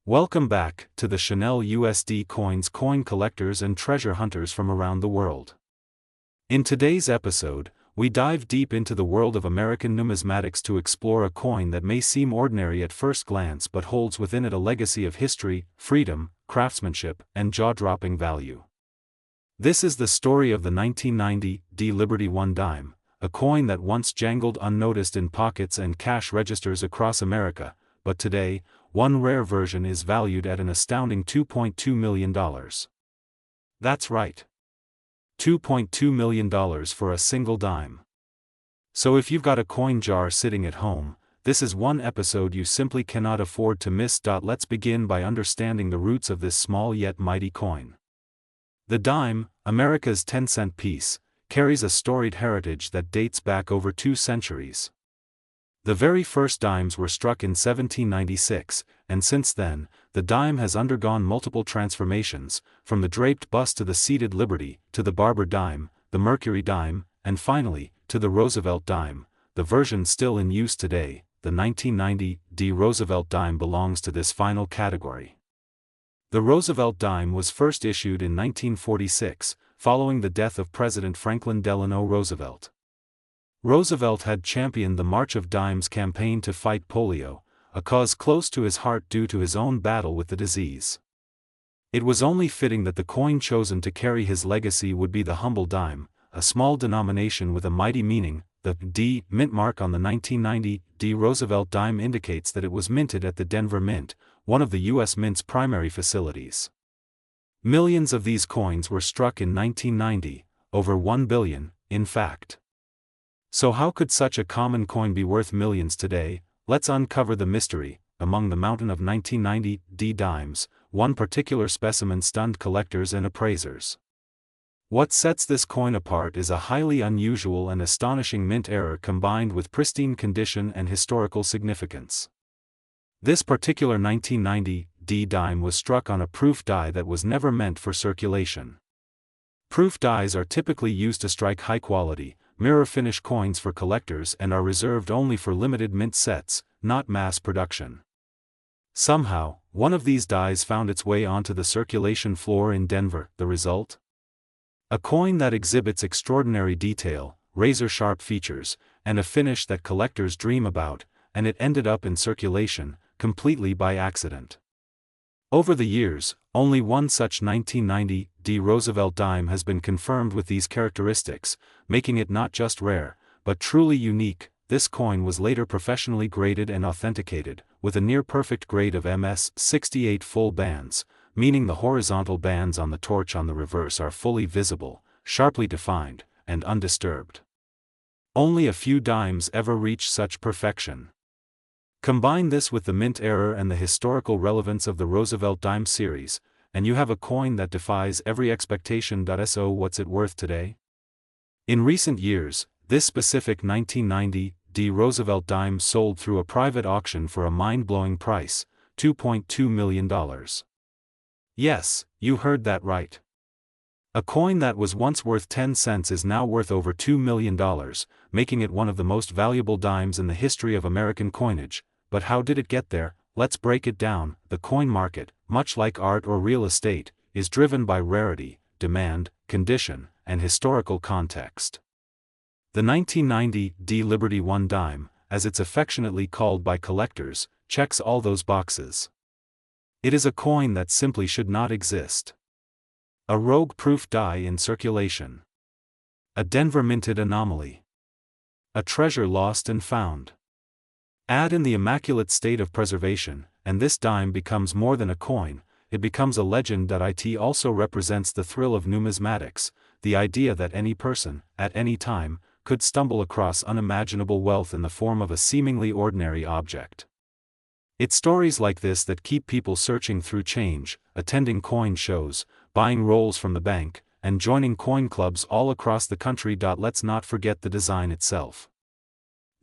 Welcome back to the Chanel USD Coins coin collectors and treasure hunters from around the world. In today's episode, we dive deep into the world of American numismatics to explore a coin that may seem ordinary at first glance but holds within it a legacy of history, freedom, craftsmanship, and jaw-dropping value. This is the story of the 1990 D Liberty 1 dime, a coin that once jangled unnoticed in pockets and cash registers across America, but today, one rare version is valued at an astounding $2.2 million. That's right. $2.2 million for a single dime. So if you've got a coin jar sitting at home, this is one episode you simply cannot afford to miss. Let's begin by understanding the roots of this small yet mighty coin. The dime, America's 10-cent piece, carries a storied heritage that dates back over 2 centuries. The very first dimes were struck in 1796, and since then, the dime has undergone multiple transformations, from the draped bust to the seated Liberty, to the Barber dime, the Mercury dime, and finally, to the Roosevelt dime, the version still in use today. The 1990 D Roosevelt dime belongs to this final category. The Roosevelt dime was first issued in 1946, following the death of President Franklin Delano Roosevelt. Roosevelt had championed the March of Dimes campaign to fight polio, a cause close to his heart due to his own battle with the disease. It was only fitting that the coin chosen to carry his legacy would be the humble dime, a small denomination with a mighty meaning. The D mint mark on the 1990 D Roosevelt dime indicates that it was minted at the Denver Mint, one of the U.S. Mint's primary facilities. Millions of these coins were struck in 1990, over 1 billion, in fact. So how could such a common coin be worth millions today? Let's uncover the mystery. Among the mountain of 1990 D dimes, one particular specimen stunned collectors and appraisers. What sets this coin apart is a highly unusual and astonishing mint error combined with pristine condition and historical significance. This particular 1990 D dime was struck on a proof die that was never meant for circulation. Proof dies are typically used to strike high-quality, mirror-finish coins for collectors and are reserved only for limited mint sets, not mass production. Somehow, one of these dies found its way onto the circulation floor in Denver. The result? A coin that exhibits extraordinary detail, razor-sharp features, and a finish that collectors dream about, and it ended up in circulation, completely by accident. Over the years, only one such 1990 D Roosevelt dime has been confirmed with these characteristics, making it not just rare, but truly unique. This coin was later professionally graded and authenticated, with a near-perfect grade of MS-68 full bands, meaning the horizontal bands on the torch on the reverse are fully visible, sharply defined, and undisturbed. Only a few dimes ever reach such perfection. Combine this with the mint error and the historical relevance of the Roosevelt dime series, and you have a coin that defies every expectation. So what's it worth today? In recent years, this specific 1990 D Roosevelt dime sold through a private auction for a mind-blowing price, $2.2 million. Yes, you heard that right. A coin that was once worth 10 cents is now worth over $2 million, making it one of the most valuable dimes in the history of American coinage. But how did it get there? Let's break it down. The coin market, much like art or real estate, is driven by rarity, demand, condition, and historical context. The 1990 D Liberty 1 dime, as it's affectionately called by collectors, checks all those boxes. It is a coin that simply should not exist. A rogue proof die in circulation. A Denver minted anomaly. A treasure lost and found. Add in the immaculate state of preservation, and this dime becomes more than a coin, it becomes a legend. It also represents the thrill of numismatics, the idea that any person, at any time, could stumble across unimaginable wealth in the form of a seemingly ordinary object. It's stories like this that keep people searching through change, attending coin shows, buying rolls from the bank, and joining coin clubs all across the country. Let's not forget the design itself.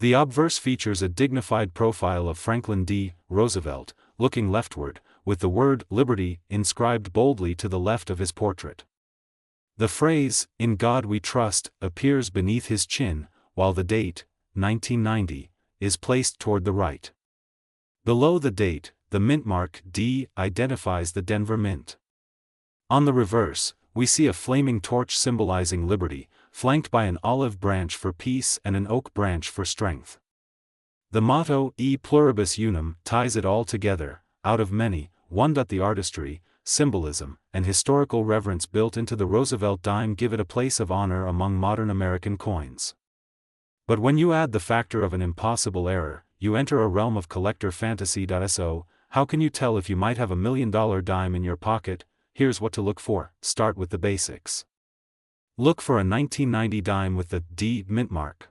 The obverse features a dignified profile of Franklin D. Roosevelt, looking leftward, with the word Liberty inscribed boldly to the left of his portrait. The phrase, "In God We Trust," appears beneath his chin, while the date, 1990, is placed toward the right. Below the date, the mint mark D identifies the Denver Mint. On the reverse, we see a flaming torch symbolizing liberty, flanked by an olive branch for peace and an oak branch for strength. The motto, E pluribus unum, ties it all together, out of many, one. The artistry, symbolism, and historical reverence built into the Roosevelt dime give it a place of honor among modern American coins. But when you add the factor of an impossible error, you enter a realm of collector fantasy. So, how can you tell if you might have $1 million dime in your pocket? Here's what to look for. Start with the basics. Look for a 1990 dime with the D mint mark.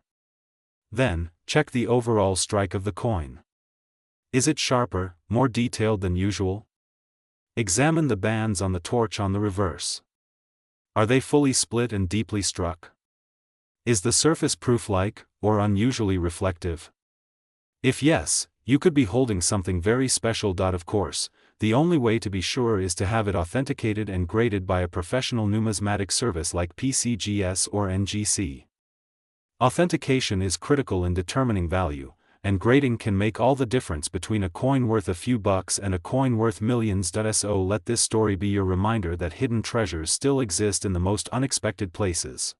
Then, check the overall strike of the coin. Is it sharper, more detailed than usual? Examine the bands on the torch on the reverse. Are they fully split and deeply struck? Is the surface proof-like, or unusually reflective? If yes, you could be holding something very special. Of course, the only way to be sure is to have it authenticated and graded by a professional numismatic service like PCGS or NGC. Authentication is critical in determining value, and grading can make all the difference between a coin worth a few bucks and a coin worth millions. So let this story be your reminder that hidden treasures still exist in the most unexpected places.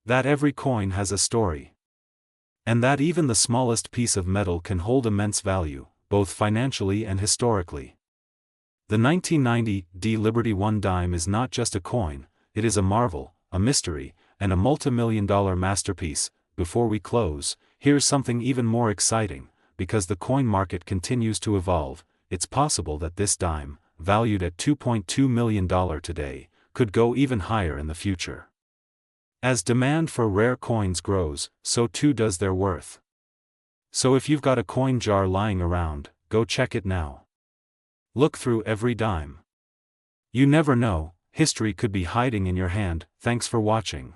That every coin has a story. And that even the smallest piece of metal can hold immense value, both financially and historically. The 1990 D Liberty 1 dime is not just a coin, it is a marvel, a mystery, and a multi-million-dollar masterpiece. Before we close, here's something even more exciting. Because the coin market continues to evolve, it's possible that this dime, valued at $2.2 million today, could go even higher in the future. As demand for rare coins grows, so too does their worth. So if you've got a coin jar lying around, go check it now. Look through every dime. You never know, history could be hiding in your hand. Thanks for watching.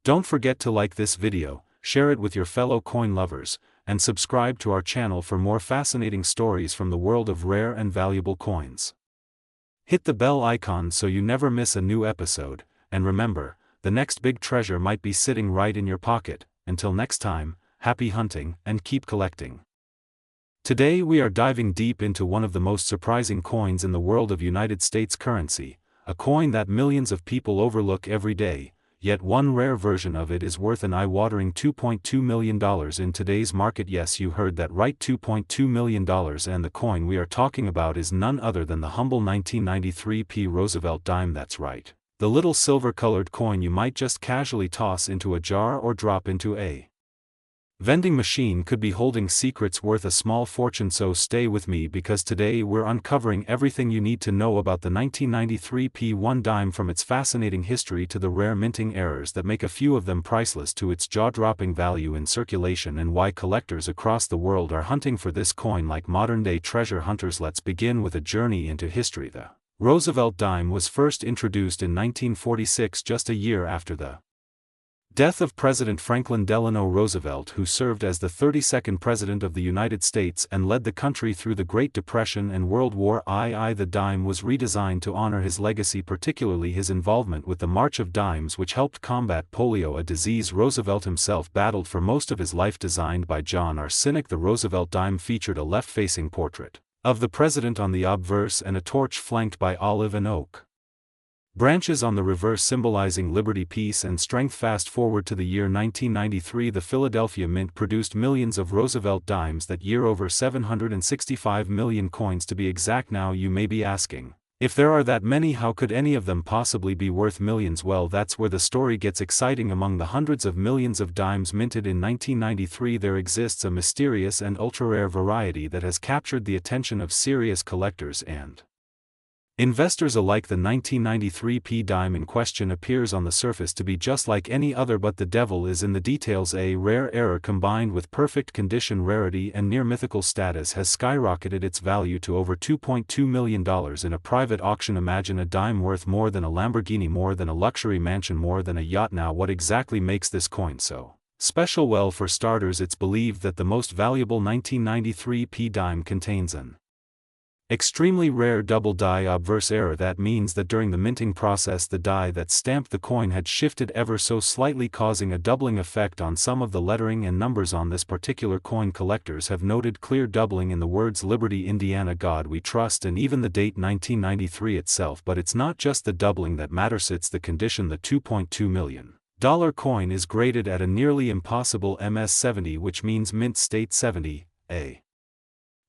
Don't forget to like this video, share it with your fellow coin lovers, and subscribe to our channel for more fascinating stories from the world of rare and valuable coins. Hit the bell icon so you never miss a new episode, and remember, the next big treasure might be sitting right in your pocket. Until next time, happy hunting and keep collecting. Today we are diving deep into one of the most surprising coins in the world of United States currency, a coin that millions of people overlook every day, yet one rare version of it is worth an eye-watering $2.2 million in today's market. Yes, you heard that right, $2.2 million, and the coin we are talking about is none other than the humble 1993 P Roosevelt dime. That's right. The little silver-colored coin you might just casually toss into a jar or drop into a vending machine could be holding secrets worth a small fortune. So stay with me, because today we're uncovering everything you need to know about the 1993 P1 dime, from its fascinating history to the rare minting errors that make a few of them priceless, to its jaw-dropping value in circulation, and why collectors across the world are hunting for this coin like modern-day treasure hunters. Let's begin with a journey into history. The Roosevelt dime was first introduced in 1946, just a year after the death of President Franklin Delano Roosevelt, who served as the 32nd President of the United States and led the country through the Great Depression and World War II. The dime was redesigned to honor his legacy, particularly his involvement with the March of Dimes, which helped combat polio, a disease Roosevelt himself battled for most of his life. Designed by John R. Sinek, the Roosevelt dime featured a left-facing portrait of the president on the obverse and a torch flanked by olive and oak branches on the reverse, symbolizing liberty, peace, and strength. Fast forward to the year 1993, the Philadelphia Mint produced millions of Roosevelt dimes that year, over 765 million coins to be exact. Now you may be asking, if there are that many, how could any of them possibly be worth millions? Well, that's where the story gets exciting. Among the hundreds of millions of dimes minted in 1993, there exists a mysterious and ultra-rare variety that has captured the attention of serious collectors and investors alike. The 1993 P dime in question appears on the surface to be just like any other, but the devil is in the details. A rare error combined with perfect condition, rarity, and near-mythical status has skyrocketed its value to over $2.2 million in a private auction. Imagine a dime worth more than a Lamborghini, more than a luxury mansion, more than a yacht. Now, what exactly makes this coin so special? Well, for starters, it's believed that the most valuable 1993 P dime contains an Extremely rare double die obverse error. That means that during the minting process the die that stamped the coin had shifted ever so slightly, causing a doubling effect on some of the lettering and numbers on this particular coin. Collectors have noted clear doubling in the words Liberty, Indiana, God We Trust, and even the date 1993 itself. But it's not just the doubling that matters, it's the condition. The $2.2 million coin is graded at a nearly impossible MS70, which means mint state 70, a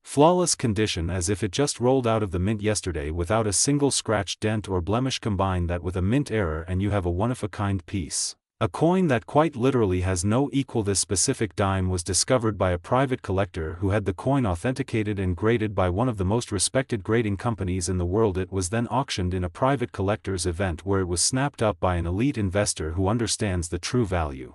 flawless condition, as if it just rolled out of the mint yesterday without a single scratch, dent or blemish. Combine that with a mint error and you have a one-of-a-kind piece. A coin that quite literally has no equal. This specific dime was discovered by a private collector who had the coin authenticated and graded by one of the most respected grading companies in the world. It was then auctioned in a private collector's event where it was snapped up by an elite investor who understands the true value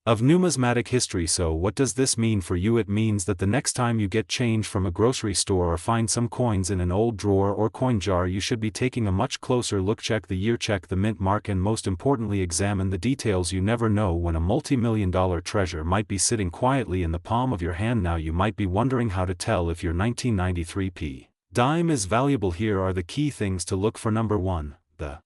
of numismatic history. So what does this mean for you? It means that the next time you get change from a grocery store or find some coins in an old drawer or coin jar, you should be taking a much closer look. Check the year, check the mint mark, and most importantly examine the details. You never know when a multi-million-dollar treasure might be sitting quietly in the palm of your hand. Now you might be wondering how to tell if your 1993 p dime is valuable. Here are the key things to look for. Number 1. The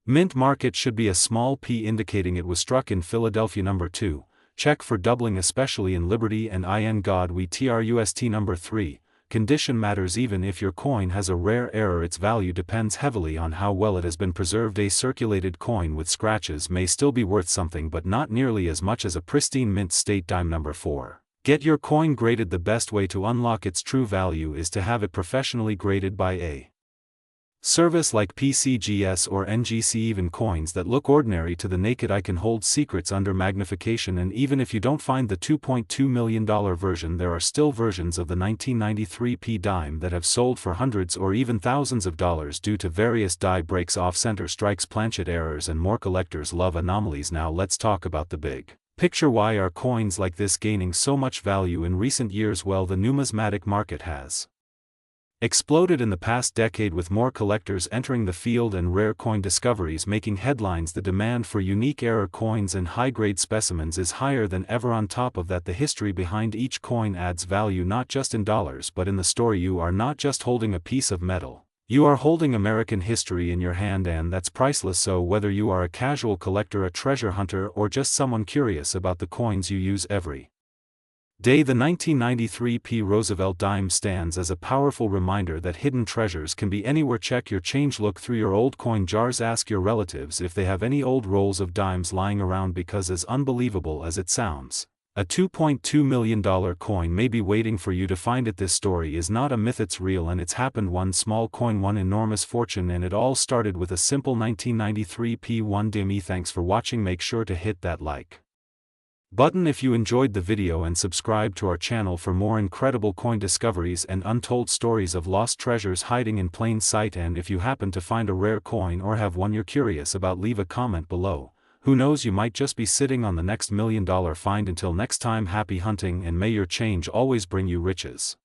mint market should be a small p, indicating it was struck in Philadelphia. Number 2. Check for doubling, especially in Liberty and in God We Trust. Number 3. Condition matters. Even if your coin has a rare error, its value depends heavily on how well it has been preserved. A circulated coin with scratches may still be worth something, but not nearly as much as a pristine mint state dime. Number 4. Get your coin graded. The best way to unlock its true value is to have it professionally graded by a service like PCGS or NGC. Even coins that look ordinary to the naked eye can hold secrets under magnification, and even if you don't find the $2.2 million version, there are still versions of the 1993 p dime that have sold for hundreds or even thousands of dollars due to various die breaks, off-center strikes, planchet errors, and more. Collectors love anomalies. Now let's talk about the big picture. Why are coins like this gaining so much value in recent years? Well, the numismatic market has exploded in the past decade, with more collectors entering the field and rare coin discoveries making headlines. The demand for unique error coins and high-grade specimens is higher than ever. On top of that, the history behind each coin adds value, not just in dollars but in the story. You are not just holding a piece of metal, you are holding American history in your hand, and that's priceless. So whether you are a casual collector, a treasure hunter, or just someone curious about the coins you use every day, the 1993 p Roosevelt dime stands as a powerful reminder that hidden treasures can be anywhere. Check your change, look through your old coin jars, ask your relatives if they have any old rolls of dimes lying around, because as unbelievable as it sounds, a $2.2 million coin may be waiting for you to find it. This story is not a myth, it's real, and it's happened. One small coin, one enormous fortune, and it all started with a simple 1993 p one dime. Thanks for watching. Make sure to hit that like button if you enjoyed the video, and subscribe to our channel for more incredible coin discoveries and untold stories of lost treasures hiding in plain sight. And if you happen to find a rare coin or have one you're curious about, leave a comment below. Who knows, you might just be sitting on the next $1 million find. Until next time, happy hunting, and may your change always bring you riches.